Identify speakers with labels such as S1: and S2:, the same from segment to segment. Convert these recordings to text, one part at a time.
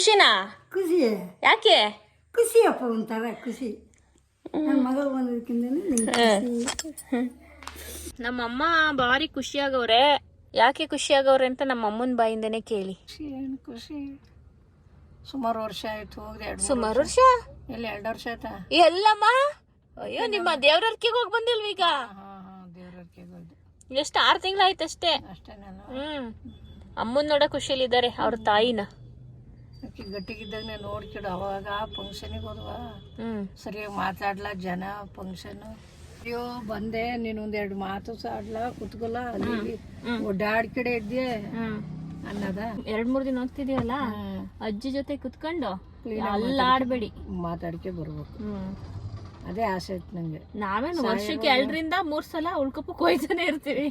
S1: ಖುಷಿನಾ?
S2: ಖುಷಿ.
S1: ಯಾಕೆ?
S2: ಖುಷಿಯಪ್ಪ ಒಂಥರ ಖುಷಿ. ನನ್ನ ಮಗಳು ಬಂದದಕ್ಕಿಂತ
S1: ನಮ್ಮಮ್ಮ ಭಾರಿ ಖುಷಿಯಾಗವ್ರೆ. ಯಾಕೆ ಖುಷಿಯಾಗವ್ರೆ ಅಂತ ನಮ್ಮ ಅಮ್ಮನ ಬಾಯಿಂದನೇ ಕೇಳಿ.
S2: ಏನು ಖುಷಿ? ಸುಮಾರು ವರ್ಷ ಆಯ್ತು ಹೋಗ್ದೆ.
S1: ಸುಮಾರು ವರ್ಷ?
S2: ಎಲ್ಲ 2 ವರ್ಷ ಆಯ್ತಾ?
S1: ಎಲ್ಲಮ್ಮ? ಅಯ್ಯೋ, ನಿಮ್ಮ ದೇವ್ರರ್ಕಿಗೆ ಹೋಗಿ ಬಂದಿಲ್ವ ಈಗ?
S2: ದೇವ್ರರ್ಕಿಗೆ ಹೋಗ್ದೆ.
S1: ಎಷ್ಟು 6 ತಿಂಗಳಾಯ್ತು ಅಷ್ಟೇ.
S2: ಅಷ್ಟೇ ನಾನು.
S1: ಅಮ್ಮನ್ ನೋಡ ಖುಷಿಯಲ್ಲಿದ್ದಾರೆ ಅವ್ರ ತಾಯಿನ.
S2: ಗಟ್ಟಿಗಿದ್ದಾಗ ನೋಡ್ಕಿಡು. ಅವಾಗ ಫಂಕ್ಷನಿಗೆ ಹೋದ್ವಾ, ಸರಿಯಾಗಿ ಮಾತಾಡ್ಲ ಜನ ಫಂಕ್ಷನ್. ಅಯ್ಯೋ ಬಂದೆ, ನೀನೊಂದ್ 2 ಮಾತು ಆಡ್ಲ ಕುತ್ಕೊಲ್ಲ, ಅಲ್ಲಿ ಓಡಾಡ್ಕಿಡೆ ಇದ್ದೆ ಅನ್ನದ.
S1: 2-3 ದಿನ ಹೋಗ್ತಿದೀವಲ್ಲ, ಅಜ್ಜಿ ಜೊತೆ ಕುತ್ಕೊಂಡು ಅಲ್ಲ ಆಡ್ಬೇಡಿ,
S2: ಮಾತಾಡ್ಕೆ ಬರ್ಬೇಕು. ಅದೇ ಆಸೆ ಐತ್ ನಂಗೆ.
S1: ನಾವೇನು ವರ್ಷಕ್ಕೆ 2-3 ಸಲ ಉಳ್ಕೊಪ್ಪಕ್ಕೆ ಹೋಯ್ತಾನೆ ಇರ್ತೀವಿ.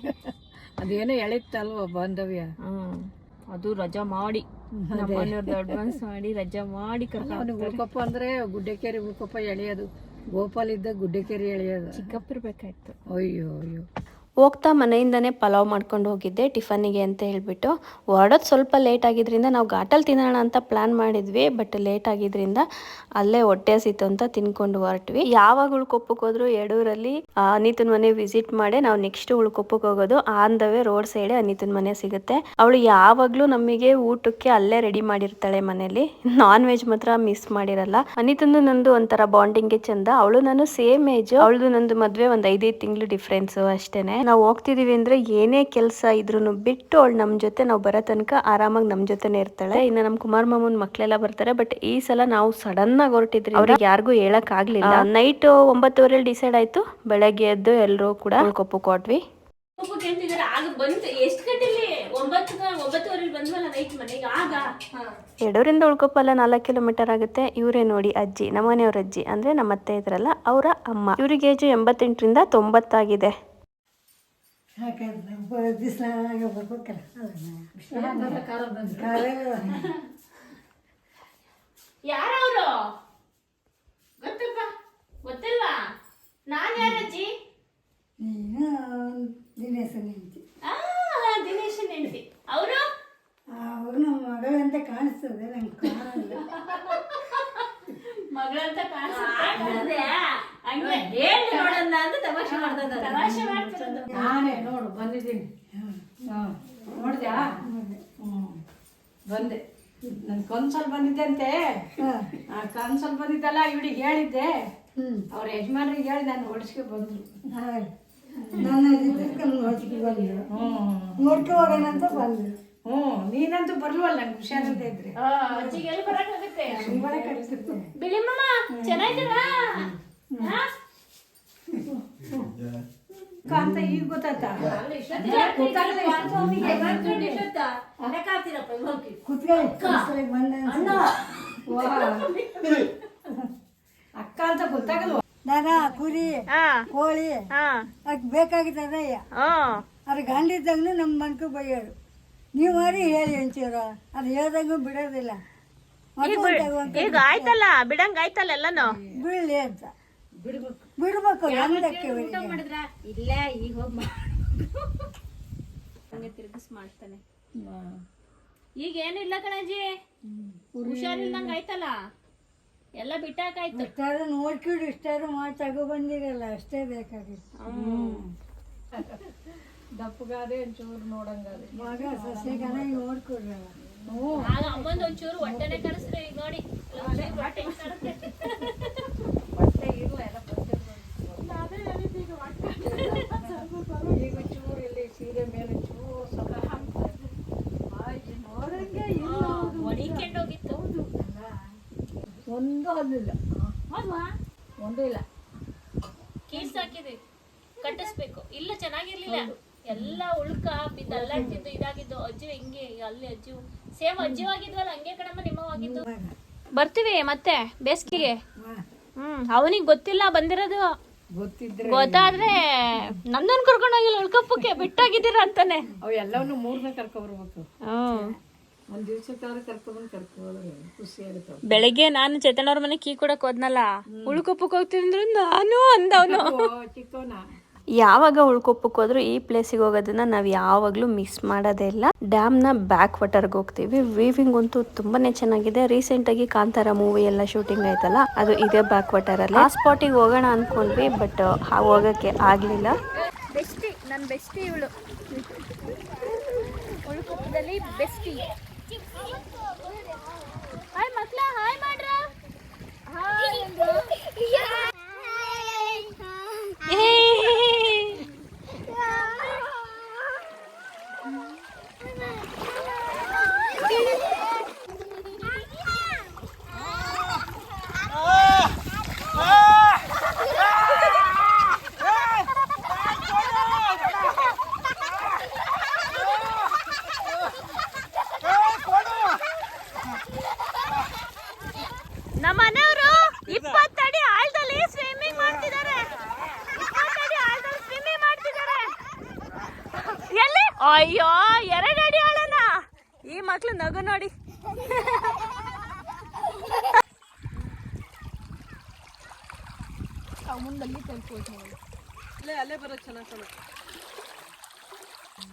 S2: ಅದೇನೋ ಎಳಿತ್ತಲ್ವ ಬಾಂಧವ್ಯ.
S1: ಅದು ರಜಾ ಮಾಡಿ, ನಮ್ಮನೆಯವ್ರದ್ದು ಅಡ್ವಾನ್ಸ್ ಮಾಡಿ ರಜಾ ಮಾಡಿ ಕರ್ಕೊಂಡು.
S2: ಉಳ್ಕೊಪ್ಪ ಅಂದ್ರೆ ಗುಡ್ಡೆಕೆರೆ ಉಳ್ಕೊಪ್ಪ ಎಳೆಯೋದು. ಗೋಪಾಲ್ ಇದ್ದ ಗುಡ್ಡೆಕೆರೆ ಎಳೆಯೋದು.
S1: ಚಿಕ್ಕಪ್ಪಿರ್ಬೇಕಾಯ್ತು.
S2: ಅಯ್ಯೋ ಅಯ್ಯೋ.
S1: ಹೋಗ್ತಾ ಮನೆಯಿಂದನೇ ಪಲಾವ್ ಮಾಡ್ಕೊಂಡು ಹೋಗಿದ್ದೆ ಟಿಫನ್ನಿಗೆ ಅಂತ ಹೇಳ್ಬಿಟ್ಟು. ಹೊರಡೋದು ಸ್ವಲ್ಪ ಲೇಟ್ ಆಗಿದ್ರಿಂದ ನಾವು ಘಾಟಲ್ಲಿ ತಿನ್ನೋಣ ಅಂತ ಪ್ಲಾನ್ ಮಾಡಿದ್ವಿ. ಬಟ್ ಲೇಟ್ ಆಗಿದ್ರಿಂದ ಅಲ್ಲೇ ಹೊಟ್ಟೆ ಹಸಿತು ಅಂತ ತಿನ್ಕೊಂಡು ಹೊರಟ್ವಿ. ಯಾವಾಗ ಉಳ್ಕೊಪ್ಪಕ್ಕೆ ಹೋದ್ರು ಯಡೂರಲ್ಲಿ ಅನಿತನ ಮನೆ ವಿಸಿಟ್ ಮಾಡಿ ನಾವು ನೆಕ್ಸ್ಟ್ ಉಳ್ಕೊಪ್ಪಕ್ಕೆ ಹೋಗೋದು. On the way road side ಅನಿತನ ಮನೆ ಸಿಗುತ್ತೆ. ಅವಳು ಯಾವಾಗ್ಲೂ ನಮಗೆ ಊಟಕ್ಕೆ ಅಲ್ಲೇ ರೆಡಿ ಮಾಡಿರ್ತಾಳೆ ಮನೇಲಿ. ನಾನ್ ವೆಜ್ ಮಾತ್ರ ಮಿಸ್ ಮಾಡಿರಲ್ಲ. ಅನಿತಂದು ನಂದು ಒಂಥರ ಬಾಂಡಿಂಗ್ಗೆ ಚಂದ. ಅವಳು ನಾನು ಸೇಮ್ ಏಜ್. ಅವಳದು ನಂದು ಮದ್ವೆ ಒಂದ್ 5 ತಿಂಗಳು ಡಿಫ್ರೆನ್ಸ್ ಅಷ್ಟೇನೆ. ನಾವು ಹೋಗ್ತಿದೀವಿ ಅಂದ್ರೆ ಏನೇ ಕೆಲಸ ಇದ್ರು ಬಿಟ್ಟು ಅವಳು ನಮ್ ಜೊತೆ ನಾವು ಬರೋ ತನಕ ಆರಾಮಾಗಿ ನಮ್ ಜೊತೆನೆ ಇರ್ತಾಳೆ. ಇನ್ನು ನಮ್ ಕುಮಾರ್ ಮಾಮನ್ ಮಕ್ಳೆಲ್ಲ ಬರ್ತಾರೆ. ಬಟ್ ಈ ಸಲ ನಾವು ಸಡನ್ ಆಗಿ ಹೊರಟಿದ್ರಿ, ಅವ್ರಿಗೆ ಯಾರಿಗೂ ಹೇಳಕ್ ಆಗ್ಲಿಲ್ಲ. ನೈಟ್ 9:30 ಡಿಸೈಡ್ ಆಯ್ತು. ಬೆಳಗ್ಗೆ ಎದ್ದು ಎಲ್ಲರೂ ಕೂಡ ಕೊಪ್ಪಕ್ಕೆ ಕೊಟ್ವಿ. ಯಡೂರಿಂದ ಉಳ್ಕೊಪ್ಪಲ್ಲ 4 ಕಿಲೋಮೀಟರ್ ಆಗುತ್ತೆ. ಇವರೇ ನೋಡಿ ಅಜ್ಜಿ, ನಮ್ಮನೆಯವ್ರ ಅಜ್ಜಿ ಅಂದ್ರೆ ನಮ್ಮ ಅತ್ತೆ ಇದ್ರಲ್ಲ ಅವರ ಅಮ್ಮ. ಇವ್ರಿಗೆ ಏಜು 88ರಿಂದ 90 ಆಗಿದೆ. ಯಾರವರು ಗೊತ್ತಿಲ್ವಾ? ನಾನ್ ಯಾರಜ್ಜಿ?
S2: ದಿನೇಶನ್ ಹೆಂಡತಿ.
S1: ದಿನೇಶನ್ ಹೆಂಡತಿ. ಅವರು
S2: ನಮ್ಮ ಮಗಳಂತ ಕಾಣಿಸ್ತದೆ, ನಂಗೆ ಕಾಣಲ್ಲ.
S1: ಮಗಳಂತ ಕಾಣಿಸ್ತದೆ. ಹೇಳಿ ನೋಡೋಣ ಅಂತ ತಮಾಷೆ ಮಾಡ್ತಿರೋದು.
S2: ನಾನೇ ನೋಡು ಬಂದಿದ್ದೀನಿ. ನೋಡಿದ್ಯಾ? ಬಂದೆ. ನನ್ ಕನ್ಸಲ್ ಬಂದಿದ್ದಂತೆ. ಕನ್ಸಲ್ ಬಂದಿದ್ದಲ್ಲ, ಇವಳಿಗೆ ಹೇಳಿದ್ದೆ. ಅವ್ರ ಯಜಮಾನ್ರಿಗೆ ಹೇಳಿ ನಾನು ಹೊಡಿಸ್ಕೆ ಬಂದ್ರು. ನೋಡ್ಕೊ ಹೋಗೋಣ ಅಂತ ಬಂದ್ರು. ನೀನಂತೂ ಬರ್ಲ್ವಲ್ಲ, ನಂಗೆ ಹುಷಾರಿಲ್ಲದೆ ಇದ್ರೆ. ಅಂತ ಈಗ ಗೊತ್ತಾಯ್ತ? ಅಕ್ಕ ಅಂತ ಗೊತ್ತಾಗಲ್ವ? ದನ, ಕುರಿ, ಕೋಳಿ ಅದಕ್ಕೆ ಬೇಕಾಗಿದ್ದದಯ್ಯ. ಅದ್ರ ಗಂಡಿದ್ದಂಗೂ ನಮ್ಮ ಮನ್ಕು ಬೈಯೋರು. ನೀವು ಮಾರಿ ಹೇಳಿ ಅಂತೀರ, ಅದು ಹೇಳ್ದಂಗೂ ಬಿಡೋದಿಲ್ಲ.
S1: ಈಗ ಆಯ್ತಲ್ಲ, ಬಿಡಂಗ ಆಯ್ತಲ್ಲ ಎಲ್ಲಾನು.
S2: ಬಿಡ್ಲಿ ಅಂತ ಬಿಡ್ಬೇಕು.
S1: ಇಲ್ಲ ಈಗ ಹೋಗಿ ತಿರುಗಿಸ್ ಮಾಡ್ತಾನೆ. ಈಗ ಏನಿಲ್ಲ ಕಣಜಿ, ಹುಷಾರಿಲ್ದಂಗ ಆಯ್ತಲ್ಲ, ಎಲ್ಲ ಬಿಟ್ಟಾಕಾಯ್ತು.
S2: ಇಷ್ಟಾದ್ರೂ ನೋಡ್ಕೊಂಡು ಇಷ್ಟಾದ್ರೂ ಮಾಡಿ ತಗೋ ಬಂದಿರಲ್ಲ, ಅಷ್ಟೇ ಬೇಕಾಗಿತ್ತು. ದಪ್ಪಗಾದೆ ಒಂಚೂರು ನೋಡಂಗಾದೆ. ಮಗ ಸಸ್ಯಗಾನ ನೋಡ್ಕೊಡ್ರಲ್ಲ.
S1: ಆಗ ಅಮ್ಮಂದು ಒಂಚೂರು ಹೊಟ್ಟೆನೆ ಕಾಣಿಸ್ರೆ. ಈಗ ನೋಡಿ ಹೊಟ್ಟೆ
S2: ಇರಲ್ಲ, ಎಲ್ಲ ಈಗ ಚೂರು ಇಲ್ಲಿ ಸೀರೆ ಮೇಲೆ ಚೂರು ಸ್ವಲ್ಪ ನೋಡಂಗೆ
S1: ಹೊಡಿಕೊಂಡೋಗಿತ್ತು.
S2: ಒಂದು ಅಲ್ಲಿಲ್ಲ, ಒಂದು ಇಲ್ಲ.
S1: ಕೀಸ್ ಹಾಕಿದ್ವಿ, ಕಟ್ಟಿಸ್ಬೇಕು. ಇಲ್ಲ ಚೆನ್ನಾಗಿರ್ಲಿಲ್ಲ, ಎಲ್ಲ ಉಳ್ಕ ಬಿದ್ದು ಅಲ್ಲಾಡ್ತಿದ್ದು, ಇದಾಗಿದ್ದು. ಅಜ್ಜಿ ಹೆಂಗೆ ಅಲ್ಲಿ ಅಜ್ಜಿ ಸೇಮ್ ಅಜ್ಜಿ ಆಗಿದ್ವಲ್ಲ ಹಂಗೆ ಕಣಮ್ಮ ನಿಮ್ಮವಾಗಿದ್ದು. ಬರ್ತೀವಿ ಮತ್ತೆ ಬೇಸಿಗೆಗೆ. ಅವನಿಗೆ ಗೊತ್ತಿಲ್ಲ ಬಂದಿರೋದು. ಗೊತ್ತಾದ್ರೆ ನನ್ನನ್ನು ಕರ್ಕೊಂಡು ಹೋಗಿಲ್ಲ, ಉಳ್ಕಪ್ಪಕ್ಕೆ ಬಿಟ್ಟಾಗಿದ್ದೀರ ಅಂತಾನೆ.
S2: ಅವು ಎಲ್ಲವನ್ನೂ 3ನೇ ಕರ್ಕೊಬರ್ಬೇಕು. ಒಂದ್ ದಿವ್ಸಕ್ಕಾದ್ರೆ ಕರ್ಕೊಂಡ್ರೆ ಖುಷಿ ಆಗುತ್ತೆ.
S1: ಬೆಳಗ್ಗೆ ನಾನು ಚೇತನವ್ರ ಮನೆ ಕೀ ಕೊಡಕ್ ಹೋದ್ನಲ್ಲ, ಉಳ್ಕೊಪ್ಪಕ್ಕೆ ಹೋಗ್ತಿದ್ರು ನಾನು ಅಂದವನು.
S2: ಚಿಕ್ಕವನ
S1: ಯಾವಾಗ ಉಳ್ಕೊಪ್ಪಕ್ಕೆ ಹೋದ್ರೂ ಈ ಪ್ಲೇಸಿಗೆ ಹೋಗೋದನ್ನ ನಾವು ಯಾವಾಗಲೂ ಮಿಸ್ ಮಾಡೋದೇ ಇಲ್ಲ. ಡ್ಯಾಮ್ನ ಬ್ಯಾಕ್ ವಾಟರ್ಗೆ ಹೋಗ್ತೀವಿ. ವೀವಿಂಗ್ ಅಂತೂ ತುಂಬಾನೇ ಚೆನ್ನಾಗಿದೆ. ರೀಸೆಂಟಾಗಿ ಕಾಂತಾರ ಮೂವಿ ಎಲ್ಲ ಶೂಟಿಂಗ್ ಆಯ್ತಲ್ಲ, ಅದು ಇದೇ ಬ್ಯಾಕ್ ವಾಟರ್ ಅಲ್ಲಿ. ಆ ಸ್ಪಾಟಿಗೆ ಹೋಗೋಣ ಅನ್ಕೊಂಡ್ವಿ, ಬಟ್ ಹೋಗಕ್ಕೆ ಆಗ್ಲಿಲ್ಲ.
S3: ಬೆಸ್ಟಿ, ನನ್ನ ಬೆಸ್ಟಿ ಇವಳು. ಉಳ್ಕೊಪ್ಪದಲ್ಲಿ ಬೆಸ್ಟಿ. ಹಾಯ್ ಮಕ್ಳ, ಹಾಯ್ ಮಾಡ್ರ. ನಮ್ಮ ಮನೆಯವರು 20 ಅಡಿ ಆಳದಲ್ಲಿ ಸ್ವಿಮ್ಮಿಂಗ್ ಮಾಡ್ತಿದ್ದಾರೆ. 20 ಅಡಿ ಆಳದಲ್ಲಿ ಸ್ವಿಮ್ಮಿಂಗ್ ಮಾಡ್ತಿದ್ದಾರೆ. ಎಲ್ಲಿ? ಅಯ್ಯೋ, 2 ಅಡಿ ಆಳನ. ಈ ಮಕ್ಳು ನಗು ನೋಡಿ.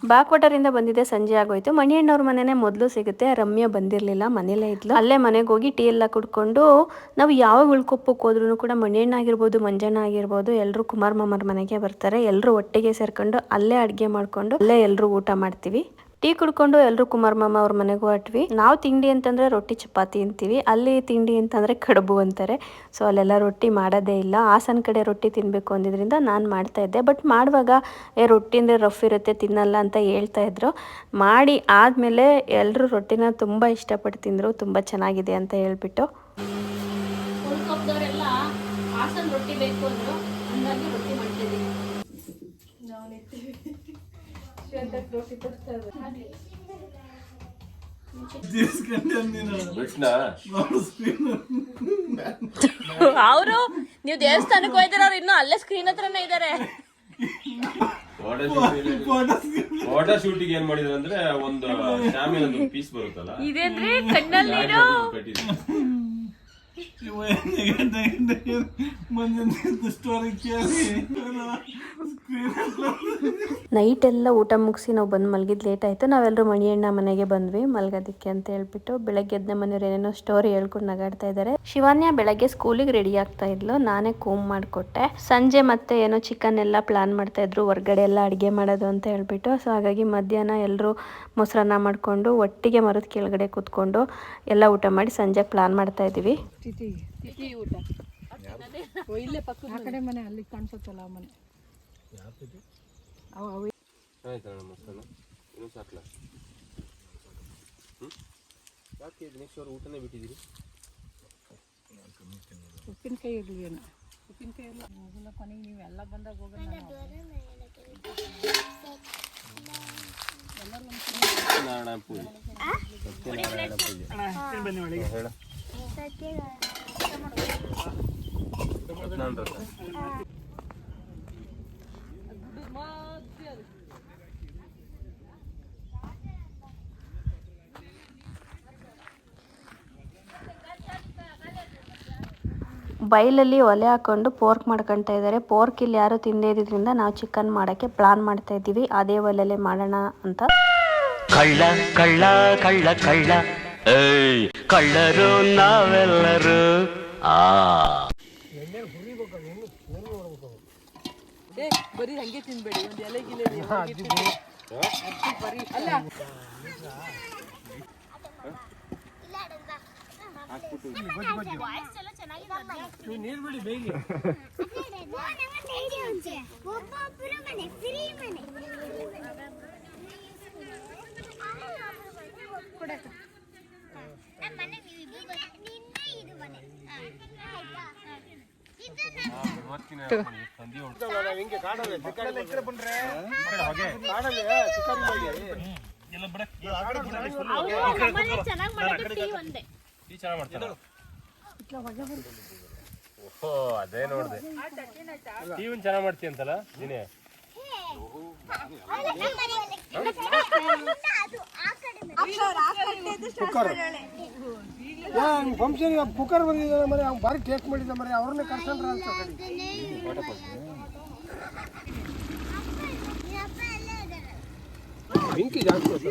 S1: ಬ್ಯಾಕ್ ವಾಟರ್ ಇಂದ ಬಂದಿದೆ. ಸಂಜೆ ಆಗೋಯ್ತು. ಮಣಿಯಣ್ಣವ್ರ ಮನೆನೇ ಮೊದಲು ಸಿಗುತ್ತೆ. ರಮ್ಯ ಬಂದಿರಲಿಲ್ಲ, ಮನೇಲೇ ಇದ್ಲು. ಅಲ್ಲೇ ಮನೆಗೆ ಹೋಗಿ ಟೀ ಎಲ್ಲ ಕುಡ್ಕೊಂಡು ನಾವು ಯಾವಾಗ ಉಳ್ಕೊಪ್ಪಕ್ಕೆ ಹೋದ್ರೂ ಕೂಡ ಮಣಿಯಣ್ಣ ಆಗಿರ್ಬೋದು, ಮಂಜಣ್ಣ ಆಗಿರ್ಬೋದು, ಎಲ್ಲರೂ ಕುಮಾರ್ ಮಾಮರ ಮನೆಗೆ ಬರ್ತಾರೆ. ಎಲ್ಲರೂ ಒಟ್ಟಿಗೆ ಸೇರ್ಕೊಂಡು ಅಲ್ಲೇ ಅಡುಗೆ ಮಾಡ್ಕೊಂಡು ಅಲ್ಲೇ ಎಲ್ಲರೂ ಊಟ ಮಾಡ್ತೀವಿ. ಟೀ ಕುಡ್ಕೊಂಡು ಎಲ್ಲರೂ ಕುಮಾರ್ ಮಾಮ ಅವ್ರ ಮನೆಗೆ ಹೊರಟ್ವಿ. ನಾವು ತಿಂಡಿ ಅಂತಂದ್ರೆ ರೊಟ್ಟಿ ಚಪಾತಿ ಅಂತೀವಿ, ಅಲ್ಲಿ ತಿಂಡಿ ಅಂತಂದ್ರೆ ಕಡುಬು ಅಂತಾರೆ. ಸೊ ಅಲ್ಲೆಲ್ಲ ರೊಟ್ಟಿ ಮಾಡೋದೇ ಇಲ್ಲ. ಹಾಸನ ಕಡೆ ರೊಟ್ಟಿ ತಿನ್ನಬೇಕು ಅಂದಿದ್ರಿಂದ ನಾನು ಮಾಡ್ತಾ ಇದ್ದೆ. ಬಟ್ ಮಾಡುವಾಗ ರೊಟ್ಟಿ ಅಂದರೆ ರಫ್ ಇರುತ್ತೆ, ತಿನ್ನಲ್ಲ ಅಂತ ಹೇಳ್ತಾ ಇದ್ರು. ಮಾಡಿ ಆದಮೇಲೆ ಎಲ್ಲರೂ ರೊಟ್ಟಿನ ತುಂಬ ಇಷ್ಟಪಟ್ಟು ತಿಂದರು. ತುಂಬ ಚೆನ್ನಾಗಿದೆ ಅಂತ ಹೇಳ್ಬಿಟ್ಟು.
S3: ಉಳ್ಕೊಪ್ಪದವರೆಲ್ಲ ಹಾಸನ ರೊಟ್ಟಿ ಬೇಕು ಅಂದರು, ಹಂಗಾಗಿ ರೊಟ್ಟಿ ಮಾಡ್ತಿದ್ದೀವಿ. ಅವರು ನೀವು ದೇವಸ್ಥಾನಕ್ಕೆ ಹೋಯ್ತಾರೆ, ಅವ್ರು ಇನ್ನೂ ಅಲ್ಲೇ ಸ್ಕ್ರೀನ್ ಹತ್ರನೇ ಇದ್ದಾರೆ.
S4: ಫೋಟೋ ಶೂಟಿಂಗ್ ಏನ್ ಮಾಡಿದ್ರು ಅಂದ್ರೆ ಒಂದು ಶಾಮಿನ ಪೀಸ್ ಬರುತ್ತಲ್ಲ,
S3: ಇದೇನ್ರಿ ಕಣ್ಣಲ್ಲಿ
S1: ನೈಟ್ ಎಲ್ಲ ಊಟ ಮುಗಿಸಿ ನಾವು ಬಂದು ಮಲಗಿದ್ ಲೇಟ್ ಆಯಿತು. ನಾವೆಲ್ಲರೂ ಮಣಿಯಣ್ಣ ಮನೆಗೆ ಬಂದ್ವಿ ಮಲಗೋದಕ್ಕೆ ಅಂತ ಹೇಳ್ಬಿಟ್ಟು. ಬೆಳಗ್ಗೆ ಎದ್ದ ಮನೆಯವ್ರು ಏನೇನೋ ಸ್ಟೋರಿ ಹೇಳ್ಕೊಂಡು ನಗಾಡ್ತಾ ಇದ್ದಾರೆ. ಶಿವಾನ್ಯ ಬೆಳಗ್ಗೆ ಸ್ಕೂಲಿಗೆ ರೆಡಿ ಆಗ್ತಾ ಇದ್ಲು, ನಾನೇ ಕೋಮ್ ಮಾಡಿಕೊಟ್ಟೆ. ಸಂಜೆ ಮತ್ತೆ ಏನೋ ಚಿಕನ್ ಎಲ್ಲ ಪ್ಲಾನ್ ಮಾಡ್ತಾ ಇದ್ರು, ಹೊರ್ಗಡೆ ಎಲ್ಲ ಅಡುಗೆ ಮಾಡೋದು ಅಂತ ಹೇಳ್ಬಿಟ್ಟು. ಸೊ ಹಾಗಾಗಿ ಮಧ್ಯಾಹ್ನ ಎಲ್ಲರೂ ಮೊಸರನ್ನ ಮಾಡಿಕೊಂಡು ಒಟ್ಟಿಗೆ ಮರದ ಕೆಳಗಡೆ ಕೂತ್ಕೊಂಡು ಎಲ್ಲ ಊಟ ಮಾಡಿ ಸಂಜೆಗೆ ಪ್ಲಾನ್ ಮಾಡ್ತಾ ಇದ್ದೀವಿ.
S2: ಊಟ ಇಲ್ಲೇ ಪಕ್ಕದ ಆ ಕಡೆ ಮನೆ ಅಲ್ಲಿ ಕಾಣಿಸುತ್ತಲ್ಲ ಆ ಮನೆ.
S4: ಊಟನೇ ಬಿಟ್ಟಿದ್ದೀರಿ.
S2: ಉಪ್ಪಿನಕಾಯಿ ಇರಲಿ ಏನೋ, ಉಪ್ಪಿನಕಾಯಿ ಎಲ್ಲ ಹೋಗಲ್ಲ. ಕೊನೆಗೆ ನೀವು ಎಲ್ಲ ಬಂದಾಗ ಹೋಗೋಣ.
S4: ಸತ್ಯನಾರಾಯಣ ಪೂಜೆ, ಸತ್ಯನಾರಾಯಣ ಪೂಜೆ ಹೇಳ.
S1: ಬೈಲಲ್ಲಿ ಒಲೆ ಹಾಕೊಂಡು ಪೋರ್ಕ್ ಮಾಡ್ಕೊತಾ ಇದ್ದಾರೆ. ಪೋರ್ಕ್ ಇಲ್ಲಿ ಯಾರು ತಿಂದೇ ಇದ್ರಿಂದ ನಾವು ಚಿಕನ್ ಮಾಡೋಕ್ಕೆ ಪ್ಲಾನ್ ಮಾಡ್ತಾ ಇದ್ದೀವಿ. ಅದೇ ಒಲೆಯಲ್ಲೇ ಮಾಡೋಣ ಅಂತ.
S5: ಕಳ್ಳ ಕಳ್ಳ ಕಳ್ಳ ಕಳ್ಳ ಏಯ್ ಕಳ್ಳರು ನಾವೆಲ್ಲರೂ.
S2: ಬರೀ ಹಂಗೆ ತಿನ್ಬೇಡಿ, ಒಂದು ಎಲೆ ಗಿಲೆ ಅಲ್ಲ. ನೀರು ಬಿಡಿ ಬೇಗ.
S4: ಅದೇ ನೋಡ್ದೆ ಟಿವಿನ್ ಚೆನ್ನಾಗ್ ಮಾಡ್ತೀಯ ಅಂತಲ್ಲ ನೀನೆ.
S6: ಫಂಕ್ಷನ್ ಕುಕ್ಕರ್ ಬಂದಿದ್ದಾನೆ ಮರೆ, ಅವ್ನು ಭಾರಿ ಟೇಸ್ಟ್ ಮಾಡಿದ್ದ ಮರೆ, ಅವ್ರನ್ನೇ ಕರ್ಕೊಂಡ್ರ ಅಂತ ಬೆಂಕಿ ಜಾಸ್ತಿ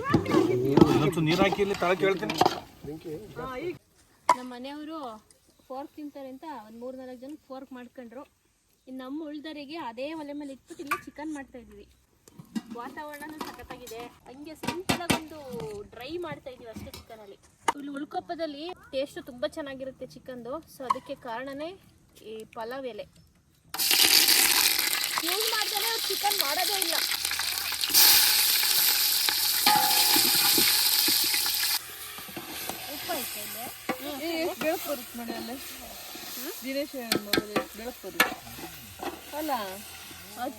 S6: ಇನ್ನೊಂದು ನೀರು ಹಾಕಿ ಇಲ್ಲಿ ತಳಕ್ಕೆ ಹೇಳ್ತೀನಿ.
S3: ನಮ್ಮ ಮನೆಯವರು ಫೋರ್ಕ್ ತಿಂತಾರೆ ಅಂತ ಒಂದು 3-4 ಜನ ಫೋರ್ಕ್ ಮಾಡ್ಕೊಂಡ್ರು. ಇನ್ನು ನಮ್ಮ ಉಳ್ದರಿಗೆ ಅದೇ ಒಲೆ ಮೇಲೆ ಇಟ್ಬಿಟ್ಟು ಇಲ್ಲಿ ಚಿಕನ್ ಮಾಡ್ತಾ ಇದ್ವಿ. ವಾತಾವರಣನೂ ಸಖತ್ತಾಗಿದೆ. ಹಂಗೆ ಸಿಂಪಲಾಗೊಂದು ಡ್ರೈ ಮಾಡ್ತಾ ಇದೀವಿ ಅಷ್ಟೇ ಚಿಕನಲ್ಲಿ. ಇಲ್ಲಿ ಉಳ್ಕೊಪ್ಪದಲ್ಲಿ ಟೇಸ್ಟ್ ತುಂಬ ಚೆನ್ನಾಗಿರುತ್ತೆ ಚಿಕನ್ದು. ಸೊ ಅದಕ್ಕೆ ಕಾರಣನೇ ಈ ಪಲಾವ್ ಎಲೆ ಯೂಸ್ ಮಾಡ್ತಾನೆ ಅವ್ರು ಚಿಕನ್ ಮಾಡೋದೇ ಇಲ್ಲ. ಅಲ್ಲ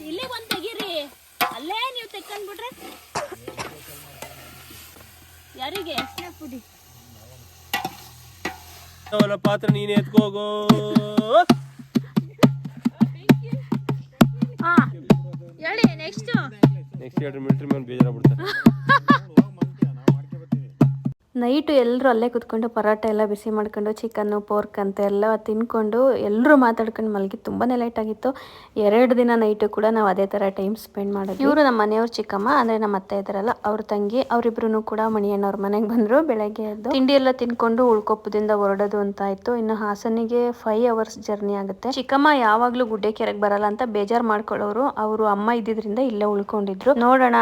S3: ಇಲ್ಲೇ ಬಂದು ತೆಗೀರಿ, ಅಲ್ಲೇ ನೀವು ತೆಕ್ಕೊಂಡ್ಬಿಟ್ರೆ ಯಾರಿಗೆ ಪುಡಿ
S4: ಪಾತ್ರ ನೀನೇ ಎತ್ಕೋಗೋ.
S3: ಹಾ ಹೇಳಿ ನೆಕ್ಸ್ಟ್
S4: ಹೇಳ್ರಿ, ಮಿಲಿಟರಿ ಮ್ಯಾನ್ ಬೇಜಾರಾಗ್ಬಿಡ್ತಾರೆ.
S1: ನೈಟು ಎಲ್ಲರೂ ಅಲ್ಲೇ ಕೂತ್ಕೊಂಡು ಪರೋಟ ಎಲ್ಲ ಬಿಸಿ ಮಾಡ್ಕೊಂಡು ಚಿಕನ್ನು ಪೋರ್ಕ್ ಅಂತ ಎಲ್ಲ ತಿನ್ಕೊಂಡು ಎಲ್ಲರೂ ಮಾತಾಡ್ಕೊಂಡು ಮಲಗಿ ತುಂಬಾ ಲೇಟ್ ಆಗಿತ್ತು. 2 ದಿನ ನೈಟು ಕೂಡ ನಾವು ಅದೇ ಥರ ಟೈಮ್ ಸ್ಪೆಂಡ್ ಮಾಡೋದು. ಇವರು ನಮ್ಮ ಮನೆಯವ್ರ ಚಿಕ್ಕಮ್ಮ, ಅಂದರೆ ನಮ್ಮ ಅತ್ತೆ ಇದ್ದಾರಲ್ಲ ಅವ್ರ ತಂಗಿ, ಅವರಿಬ್ರು ಕೂಡ ಮಣಿಯಣ್ಣವ್ರ ಮನೆಗೆ ಬಂದರು. ಬೆಳಗ್ಗೆ ಎದ್ದು ತಿಂಡಿ ಎಲ್ಲ ತಿನ್ಕೊಂಡು ಉಳ್ಕೊಪ್ಪದಿಂದ ಹೊರಡೋದು ಅಂತ ಆಯಿತು. ಇನ್ನು ಹಾಸನಿಗೆ 5 hours ಜರ್ನಿ ಆಗುತ್ತೆ. ಚಿಕ್ಕಮ್ಮ ಯಾವಾಗಲೂ ಗುಡ್ಡೆಕೆರೆಗೆ ಬರಲ್ಲ ಅಂತ ಬೇಜಾರು ಮಾಡ್ಕೊಳ್ಳೋರು. ಅವರು ಅಮ್ಮ ಇದ್ದಿದ್ರಿಂದ ಇಲ್ಲೇ ಉಳ್ಕೊಂಡಿದ್ರು. ನೋಡೋಣ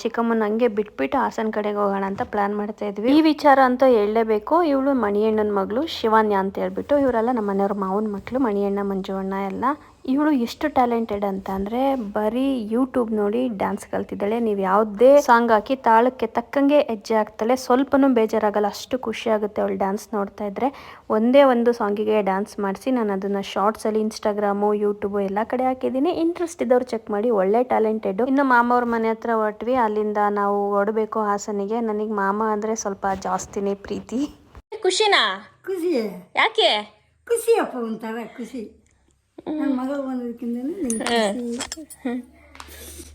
S1: ಚಿಕ್ಕಮ್ಮನ ಹಂಗೆ ಬಿಟ್ಬಿಟ್ಟು ಹಾಸನ ಕಡೆಗೆ ಹೋಗೋಣ ಅಂತ ಪ್ಲಾನ್ ಮಾಡ್ತಾ ಇದ್ವಿ. ಈ ವಿಚಾರ ಅಂತ ಹೇಳಲೇಬೇಕು. ಇವಳು ಮಣಿಯಣ್ಣನ ಮಗಳು ಶಿವಾನ್ಯ ಅಂತ ಹೇಳ್ಬಿಟ್ಟು, ಇವರೆಲ್ಲ ನಮ್ಮ ಮನೆಯವ್ರ ಮಾವನ ಮಕ್ಕಳು, ಮಣಿಯಣ್ಣ ಮಂಜುವಣ್ಣ ಎಲ್ಲ. ಇವಳು ಎಷ್ಟು ಟ್ಯಾಲೆಂಟೆಡ್ ಅಂತ ಅಂದರೆ ಬರೀ ಯೂಟ್ಯೂಬ್ ನೋಡಿ ಡ್ಯಾನ್ಸ್ ಕಲ್ತಿದ್ದಾಳೆ. ನೀವು ಯಾವುದೇ ಸಾಂಗ್ ಹಾಕಿ ತಾಳಕ್ಕೆ ತಕ್ಕಂಗೆ ಹೆಜ್ಜೆ ಹಾಕ್ತಾಳೆ, ಸ್ವಲ್ಪನೂ ಬೇಜಾರಾಗಲ್ಲ. ಅಷ್ಟು ಖುಷಿ ಆಗುತ್ತೆ ಅವಳು ಡ್ಯಾನ್ಸ್ ನೋಡ್ತಾ ಇದ್ರೆ. ಒಂದೇ ಒಂದು ಸಾಂಗಿಗೆ ಡ್ಯಾನ್ಸ್ ಮಾಡಿಸಿ ನಾನು ಅದನ್ನು ಶಾರ್ಟ್ಸಲ್ಲಿ ಇನ್ಸ್ಟಾಗ್ರಾಮು ಯೂಟ್ಯೂಬು ಎಲ್ಲ ಕಡೆ ಹಾಕಿದ್ದೀನಿ. ಇಂಟ್ರೆಸ್ಟ್ ಇದ್ದವ್ರು ಚೆಕ್ ಮಾಡಿ, ಒಳ್ಳೆ ಟ್ಯಾಲೆಂಟೆಡ್. ಇನ್ನು ಮಾಮ ಅವ್ರ ಮನೆ ಹತ್ರ ಹೊರಟ್ವಿ. ಅಲ್ಲಿಂದ ನಾವು ಹೊರಡಬೇಕು ಹಾಸನಿಗೆ. ನನಗೆ ಮಾಮ ಅಂದರೆ ಸ್ವಲ್ಪ ಜಾಸ್ತಿನೇ ಪ್ರೀತಿ.
S3: ಖುಷಿನಾ?
S2: ಖುಷಿ
S3: ಯಾಕೆ?
S2: ಖುಷಿಯಪ್ಪ, ಒಂಥರ ಖುಷಿ. ನನ್ನ ಮಗಳು ಬಂದದಕ್ಕಿಂತ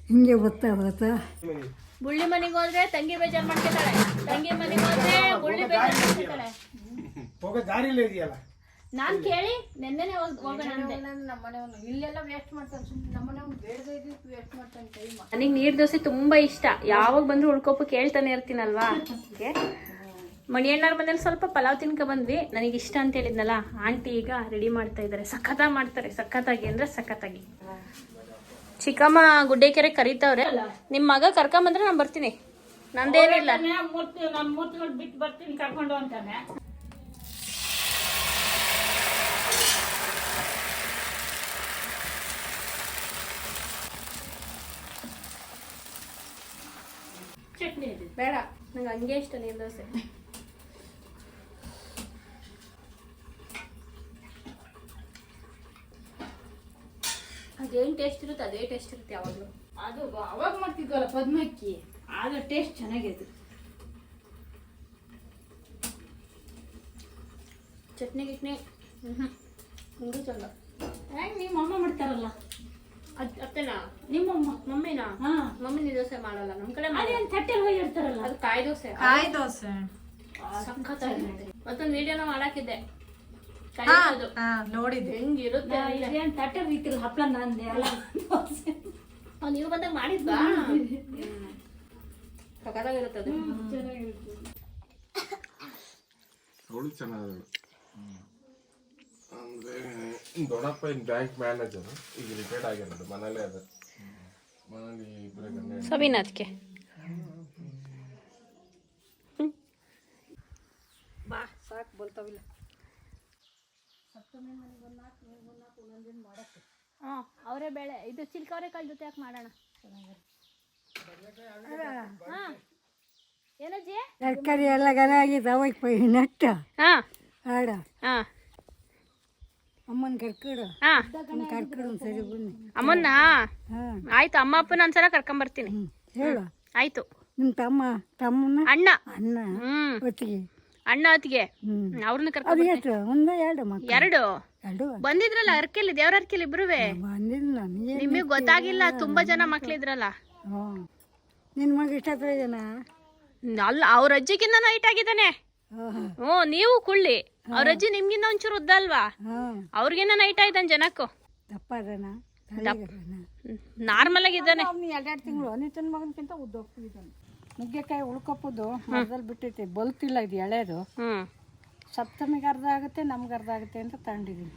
S2: ಹಿಂಗೆ ಬರ್ತಾ
S3: ಬುಳ್ಳಿ ಮನೆಗೆ ಹೋದ್ರೆ ತಂಗಿ ಬೇಜಾರು ಮಾಡ್ಕೊತಾಳೆ, ತಂಗಿ ಮನೆಗೆ ಹೋದ್ರೆ ಬುಳ್ಳಿ ಬೇಜಾರು ಮಾಡ್ಕೊತಾಳೆ.
S6: ಹೋಗೋ ದಾರಿಲೇ ಇದೆಯಲ್ಲ.
S3: ನಾನ್ ಕೇಳಿ ನೆನ್ನೆನೆ ಹೋಗೋಣ ಅಂದೆ.
S1: ನನಗೆ ನೀರ್ ದೋಸೆ ತುಂಬಾ ಇಷ್ಟ. ಯಾವಾಗ ಬಂದ್ರು ಉಳ್ಕೊಪ್ಪು ಕೇಳ್ತಾನೆ ಇರ್ತೀನಲ್ವಾ. ಮಣಿಯಣ್ಣವ್ರ ಮನೇಲಿ ಸ್ವಲ್ಪ ಪಲಾವ್ ತಿನ್ಕ ಬಂದ್ವಿ. ನನಗೆ ಇಷ್ಟ ಅಂತ ಹೇಳಿದ್ನಲ್ಲ, ಆಂಟಿ ಈಗ ರೆಡಿ ಮಾಡ್ತಾ ಇದ್ದಾರೆ. ಸಖತ್ತಾಗಿ ಮಾಡ್ತಾರೆ, ಸಖತ್ತಾಗಿ ಅಂದ್ರೆ ಸಖತ್ತಾಗಿ. ಚಿಕ್ಕಮ್ಮ ಗುಡ್ಡೆಕೆರೆ ಕರೀತಾವ್ರೆ. ನಿಮ್ಮ ಮಗ ಕರ್ಕೊಂಬಂದ್ರೆ ನಾನು ಬರ್ತೀನಿ, ನಂದೇನಿಲ್ಲ.
S3: ಬಿಟ್ಟು ಬರ್ತೀನಿ ಕರ್ಕೊಂಡು ಅಂತಾನೆ. ಚಟ್ನಿ
S1: ಬೇಡ, ನಂಗೆ ಹಂಗೆ ಇಷ್ಟ ನೀರು ದೋಸೆ. ಅದೇನು ಟೇಸ್ಟ್ ಇರುತ್ತೆ ಅದೇ ಟೇಸ್ಟ್ ಇರುತ್ತೆ ಯಾವಾಗಲೂ.
S3: ಅದು ಅವಾಗ ಮಾಡ್ತಿದ್ವಲ್ಲ ಪದ್ಮಕ್ಕಿ, ಆಗ ಟೇಸ್ಟ್ ಚೆನ್ನಾಗಿತ್ತು.
S1: ಚಟ್ನಿ ಗಿಟ್ನಿ ಹಿಂಗೂ ಚಂದ.
S3: ಹೆಂಗೆ ನಿಮ್ಮ ಅಮ್ಮ ಮಾಡ್ತಾರಲ್ಲ
S1: ಅತ್ತೆನಾ?
S3: ನಿಮ್ಮಮ್ಮ
S1: ಮಮ್ಮಿನಾ?
S3: ಹಾ,
S1: ಮಮ್ಮಿ ನೀರು ದೋಸೆ ಮಾಡಲ್ಲ, ನಮ್ಮ ಕಡೆ
S3: ಅದೇನು ತಟ್ಟೆಲ್ ಹೋಗಿ ಇಡ್ತಾರಲ್ಲ,
S1: ಅದು ಕಾಯಿ ದೋಸೆ.
S2: ಕಾಯಿ ದೋಸೆ
S1: ಸಖತ್ತಾಗಿರುತ್ತೆ. ಮತ್ತೊಂದು ವಿಡಿಯೋನ ಮಾಡಾಕಿದ್ದೆ,
S2: ನೋಡಿದ್ದೆ.
S1: ಹೆಂಗಿರುತ್ತೆ.
S3: ಇದೇನು ತಟ್ಟೆ ರೀತಿಲಿ ಹಪ್ಪಳ ನಂದೆ ಅಲ್ಲ.
S1: ನೀವು ಬಂದಾಗ ಮಾಡಿದ್ವಾ? ಸಖತ್ತಾಗಿರುತ್ತೆ ಅದು.
S4: ಅವಳು ಚೆನ್ನಾಗಿ ಅಂದ್ರೆ ದೊಡ್ಡಪ್ಪ ಇನ್ ಬ್ಯಾಂಕ್ ಮ್ಯಾನೇಜರ್, ಈಗ ರಿಟೈರ್ಡ್ ಆಗಿರೋದು. ಮನೇಲೇ ಅದ, ಮನೇಲಿ ಇಬ್ಬರೇ ಗಂಡ.
S1: ಸವಿನಾಥ್ಗೆ
S2: ಬಾ ಸಾಕು ಬೋಲ್ತಾವಿಲ್ಲ.
S3: ಅವರೇ ಬೇಳೆ ಇದು ಚಿಲ್ಕವರೆಕಾಳು ಜೊತೆ ಯಾಕೆ ಮಾಡೋಣ. ಏನಜ್ಜಿ
S2: ತರಕಾರಿ ಎಲ್ಲ ಗನಾಗಿದೆ. ಅವಾಗ ನಟ್ಟ ಆಡ ಅಮ್ಮನ ಕರ್ಕಡು ಕರ್ಕಡು ಸರಿ ಬನ್ನಿ.
S1: ಅಮ್ಮನ್ನ
S2: ಹಾಂ
S1: ಆಯ್ತು, ಅಮ್ಮ ಅಪ್ಪನ ಒಂದ್ಸಲ ಕರ್ಕೊಂಬರ್ತೀನಿ.
S2: ಹೇಳು.
S1: ಆಯ್ತು.
S2: ನಿಮ್ಮ ತಮ್ಮನ
S1: ಅಣ್ಣ
S2: ಅಣ್ಣ ಒತ್ತಿಗೆ
S1: ಅಣ್ಣ ಹೊತ್ತಿಗೆ ಅವ್ರನ್ನ
S2: ಅದು
S1: ಕರ್ಕೊಂಡ್
S2: ಎಷ್ಟು ಒಂದು ಎರಡು ಮಕ್ಕಳು?
S1: ಎರಡು
S2: ಎರಡು
S1: ಬಂದಿದ್ರಲ್ಲ ಅರ್ಕೆಲಿ, ದೇವ್ರ ಅರ್ಕೆಲಿ ಇಬ್ರುವೆ.
S2: ಬಂದಿಲ್ಲ ನನಗೆ.
S1: ನಿಮಗ್ ಗೊತ್ತಾಗಿಲ್ಲ, ತುಂಬಾ ಜನ ಮಕ್ಳಿದ್ರಲ್ಲ.
S2: ಹ್ಞೂ ನಿನ್ನ ಮಗ ಇಷ್ಟತ್ರ ಜನ?
S1: ಅಲ್ಲ, ಅವ್ರ ಅಜ್ಜಿಗಿನ್ನ ನೈಟ್ ಆಗಿದ್ದಾನೆ. ಹ್ಞೂ, ನೀವು ಕುಳ್ಳಿ, ಅವ್ರ ಅಜ್ಜಿ ನಿಮ್ಗಿನ್ನ ಒಂಚೂರು ಉದ್ದ ಅಲ್ವಾ,
S2: ಹಾಂ
S1: ಅವ್ರಿಗಿನ್ನ ನೈಟ್ ಆಗಿದ್ದಾನೆ ಜನಕ್ಕೂ.
S2: ದಪ್ಪ ಅದನ
S1: ನಾರ್ಮಲ್ ಆಗಿದ್ದಾನೆ.
S2: ಅವ್ನು 2 ತಿಂಗಳು ಅನಿತನ ಮಗನಕ್ಕಿಂತ ಉದ್ದ ಹೋಗ್ತಿದ್ದಾನೆ. ನುಗ್ಗೆಕಾಯಿ ಉಳ್ಕೊಪ್ಪದು ಮರದಲ್ಲಿ ಬಿಟ್ಟೈತೆ ಬಲ್ತಿಲ್ಲ ಇದು ಎಳೆದು
S3: ಹ್ಮ್
S2: ಸಪ್ತಮಿಗೆ ಅರ್ಧ ಆಗುತ್ತೆ ನಮ್ಗೆ ಅರ್ಧ ಆಗುತ್ತೆ ಅಂತ ತಗೊಂಡಿದ್ದೀನಿ.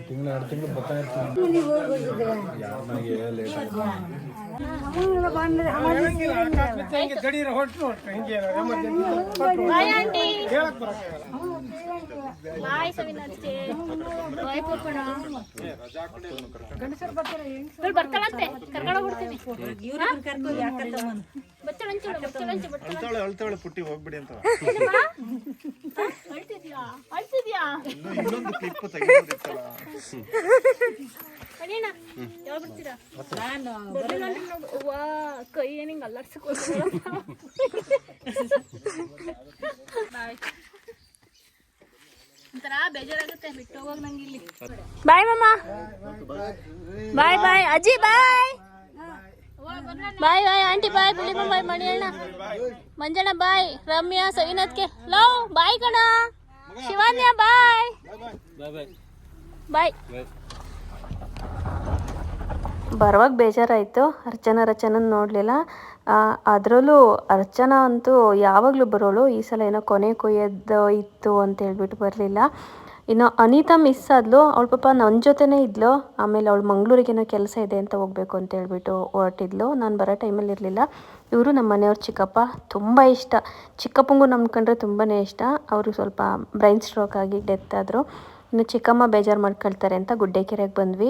S6: ತಿಂಗಳು 2 ತಿಂಗಳು ಬರ್ತಾ ಇರ್ತೀನಿ
S3: ಬಾಯ್ ಆಂಟಿ ಬಾಯ್ ಸವಿನಾಥ್ಗೆ ಬಾಯ್ ಪಪ್ಪಣ ಇವ್ರು ಬರ್ತಾಳಂತೆ ಕರ್ಕೊಂಡು ಹೋಗ್ಬಿಡ್ತೀನಿ
S6: ಅಳ್ತಾಳೆ ಪುಟ್ಟಿ ಹೋಗ್ಬಿಡಿ ಅಂತ
S3: ಅಳ್ತಿದ್ಯಾ
S6: ಇನ್ನೊಂದು ಕ್ಲಿಪ್ ತೆಗೆದಿತ್ತಲ್ಲ
S3: ಅಣ್ಣ ಯಾವಾಗ ಬರ್ತೀರಾ ವಾ ಕೈ ಏನಿಂಗ್ ಅಲ್ಲಾಡ್ಸ್ಕೊಳ್ತೀರ ಒಂಥರ ಬೇಜಾರಾಗುತ್ತೆ ಬಿಟ್ಟು ಹೋಗೋದು ನಂಗೆ ಇಲ್ಲಿ. ಬಾಯ್ ಮಮ್ಮ ಬಾಯ್ ಬಾಯ್ ಅಜ್ಜಿ ಬಾಯ್ ಬಾಯ್ ಬಾಯ್ ಆಂಟಿ ಬಾಯ್ ಬಿಳಿಮ ಬಾಯ್ ಮಣಿಯಣ್ಣ ಮಂಜಣ್ಣ ಬಾಯ್ ರಮ್ಯಾ ಸವಿನಾಥ್ಗೆ ಲವ್ ಬಾಯ್ ಕಣ ಶಿವಾನ್ಯ ಬಾಯ್ ಬಾಯ್.
S1: ಬರುವಾಗ ಬೇಜಾರಾಯಿತು. ರಚನನ ನೋಡಲಿಲ್ಲ. ಅದರಲ್ಲೂ ಅರ್ಚನಾ ಅಂತೂ ಯಾವಾಗಲೂ ಬರೋಳು. ಈ ಸಲ ಏನೋ ಕೊನೆ ಕೊಯ್ಯೋದು ಇತ್ತು ಅಂತ ಹೇಳ್ಬಿಟ್ಟು ಬರಲಿಲ್ಲ. ಇನ್ನು ಅನಿತಾ ಮಿಸ್ ಆದ್ಲು. ಅವಳ ಪಾಪ ನನ್ನ ಜೊತೆನೇ ಇದ್ಲು. ಆಮೇಲೆ ಅವಳು ಮಂಗಳೂರಿಗೇನೋ ಕೆಲಸ ಇದೆ ಅಂತ ಹೋಗ್ಬೇಕು ಅಂತ ಹೇಳ್ಬಿಟ್ಟು ಹೊರಟಿದ್ಲು. ನಾನು ಬರೋ ಟೈಮಲ್ಲಿ ಇರಲಿಲ್ಲ. ಇವರು ನಮ್ಮ ಮನೆಯವ್ರ ಚಿಕ್ಕಪ್ಪ, ತುಂಬ ಇಷ್ಟ. ಚಿಕ್ಕಪ್ಪಂಗೂ ನಮ್ಮ ಕಂಡ್ರೆ ತುಂಬಾ ಇಷ್ಟ. ಅವರು ಸ್ವಲ್ಪ ಬ್ರೈನ್ ಸ್ಟ್ರೋಕ್ ಆಗಿ ಡೆತ್ ಆದರು. ಇನ್ನು ಚಿಕ್ಕಮ್ಮ ಬೇಜಾರು ಮಾಡ್ಕೊಳ್ತಾರೆ ಅಂತ ಗುಡ್ಡೆಕೆರೆಗೆ ಬಂದ್ವಿ.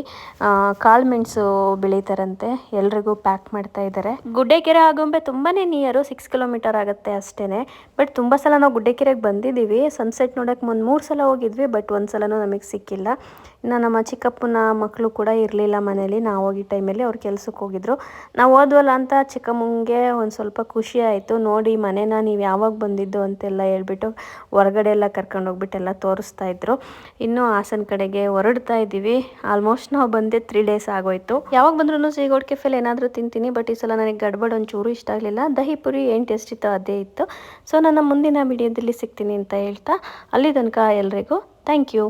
S1: ಕಾಳು ಮೆಣಸು ಬೆಳೀತಾರಂತೆ, ಎಲ್ರಿಗೂ ಪ್ಯಾಕ್ ಮಾಡ್ತಾ ಇದ್ದಾರೆ. ಗುಡ್ಡೆಕೆರೆ ಆಗುಂಬೆ ತುಂಬಾ ನಿಯರು, 6 ಕಿಲೋಮೀಟರ್ ಆಗುತ್ತೆ ಅಷ್ಟೇ. ಬಟ್ ತುಂಬ ಸಲ ನಾವು ಗುಡ್ಡೆಕೆರೆಗೆ ಬಂದಿದ್ದೀವಿ. ಸನ್ಸೆಟ್ ನೋಡೋಕ್ಕೆ 3 ಸಲ ಹೋಗಿದ್ವಿ, ಬಟ್ ಒಂದು ಸಲನೂ ನಮಗೆ ಸಿಕ್ಕಿಲ್ಲ. ಇನ್ನು ನಮ್ಮ ಚಿಕ್ಕಪ್ಪನ ಮಕ್ಕಳು ಕೂಡ ಇರಲಿಲ್ಲ ಮನೇಲಿ. ನಾವು ಹೋಗಿ ಟೈಮಲ್ಲಿ ಅವ್ರು ಕೆಲ್ಸಕ್ಕೆ ಹೋಗಿದ್ರು. ನಾವು ಹೋದ್ವಲ್ಲ ಅಂತ ಚಿಕ್ಕಮ್ಮಂಗೆ ಒಂದು ಸ್ವಲ್ಪ ಖುಷಿ ಆಯಿತು. ನೋಡಿ ಮನೇನ ನೀವು ಯಾವಾಗ ಬಂದಿದ್ದು ಅಂತೆಲ್ಲ ಹೇಳ್ಬಿಟ್ಟು ಹೊರಗಡೆ ಎಲ್ಲ ಕರ್ಕೊಂಡೋಗ್ಬಿಟ್ಟೆಲ್ಲ ತೋರಿಸ್ತಾ ಇದ್ರು. ಇನ್ನೂ ಹಾಸನ ಕಡೆಗೆ ಹೊರಡ್ತಾ ಇದ್ದೀವಿ. ಆಲ್ಮೋಸ್ಟ್ ನಾವು ಬಂದೆ 3 ಡೇಸ್ ಆಗೋಯ್ತು. ಯಾವಾಗ ಬಂದ್ರೂ ಸೀಗೋಡ್ ಕೆಫೆಲ್ ಏನಾದರೂ ತಿಂತೀನಿ. ಬಟ್ ಈ ಸಲ ನನಗೆ ಗಡ್ಬಡ್ ಒಂಚೂರು ಇಷ್ಟ ಆಗಲಿಲ್ಲ. ದಹಿ ಪುರಿ ಏನು ಟೇಸ್ಟ್ ಇತ್ತು ಅದೇ ಇತ್ತು. ಸೊ ನನ್ನ ಮುಂದಿನ ವಿಡಿಯೋದಲ್ಲಿ ಸಿಗ್ತೀನಿ ಅಂತ ಹೇಳ್ತಾ ಅಲ್ಲಿ ತನಕ ಎಲ್ರಿಗೂ ಥ್ಯಾಂಕ್ ಯು.